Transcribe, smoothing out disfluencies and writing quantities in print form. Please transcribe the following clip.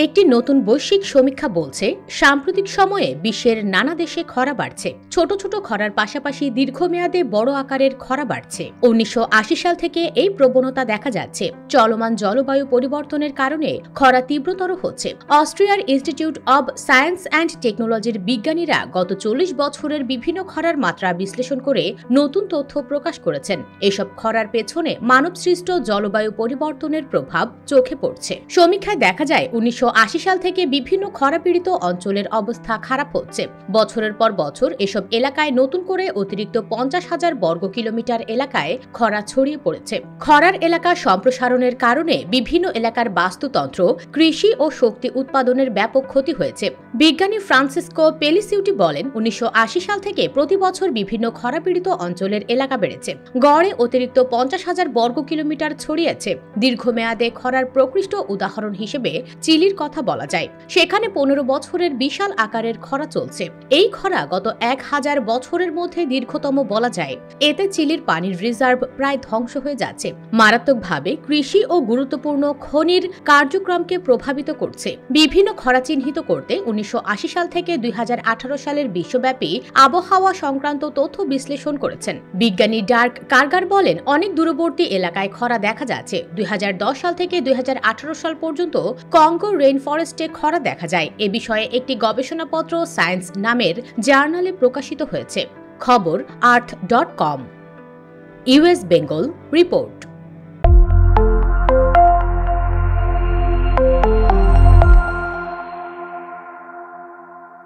একটি নতুন বৈশ্বিক সমীক্ষা বলছে সাম্প্রতিক সময়ে বিশ্বের নানা দেশে খরা বাড়ছে। ছোট ছোট খরার পাশাপাশি দীর্ঘমেয়াদে বড় আকারের খরা বাড়ছে। ১৯৮০ সাল থেকে এই প্রবণতা দেখা যাচ্ছে। চলমান জলবায়ু পরিবর্তনের কারণে খরা তীব্রতর হচ্ছে। অস্ট্রিয়ার ইনস্টিটিউট অব সায়েন্স অ্যান্ড টেকনোলজির বিজ্ঞানীরা গত ৪০ বছরের বিভিন্ন খরার মাত্রা বিশ্লেষণ করে নতুন তথ্য প্রকাশ করেছেন। এসব খরার পেছনে মানবসৃষ্ট জলবায়ু পরিবর্তনের প্রভাব চোখে পড়ছে। সমীক্ষায় দেখা যায় ১৯৮০ সাল থেকে বিভিন্ন খরাপীড়িত অঞ্চলের অবস্থা খারাপ হচ্ছে। বছরের পর বছর এসব এলাকায় নতুন করে অতিরিক্ত ৫০,০০০ বর্গ কিলোমিটার এলাকায় খরা ছড়িয়ে পড়েছে। খরার এলাকা সম্প্রসারণের কারণে বিভিন্ন এলাকার বাস্তুতন্ত্র, কৃষি ও শক্তি উৎপাদনের ব্যাপক ক্ষতি হয়েছে। বিজ্ঞানী ফ্রান্সিসকো পেলিসিউটি বলেন, ১৯৮০ সাল থেকে প্রতি বছর বিভিন্ন খরাপীড়িত অঞ্চলের এলাকা বেড়েছে। গড়ে অতিরিক্ত ৫০,০০০ বর্গ কিলোমিটার ছড়িয়েছে। দীর্ঘমেয়াদে খরার প্রকৃষ্ট উদাহরণ হিসেবে চিলির কথা বলা যায়। সেখানে ১৫ বছরের বিশাল আকারের খরা চলছে। এই খরা গত ১,০০০ বছরের মধ্যে দীর্ঘতম বলা যায়। এতে চিলির পানির রিজার্ভ প্রায় ধ্বংস হয়ে যাচ্ছে। মারাত্মকভাবে কৃষি ও গুরুত্বপূর্ণ খনির কার্যক্রমকে প্রভাবিত করছে। বিভিন্ন খরা চিহ্নিত করতে ১৯৮০ সাল থেকে ২০১৮ সালের বিশ্বব্যাপী আবহাওয়া সংক্রান্ত তথ্য বিশ্লেষণ করেছেন বিজ্ঞানী ডার্ক কার্গার বলেন, অনেক দূরবর্তী এলাকায় খরা দেখা যাচ্ছে। ২০১০ সাল থেকে ২০১৮ সাল পর্যন্ত কঙ্গো রেইন ফরেস্টে খরা দেখা যায়। এ বিষয়ে একটি গবেষণাপত্র সায়েন্স নামের জার্নালে প্রকাশিত হয়েছে। খবর আর্থ.com। US Bengal report.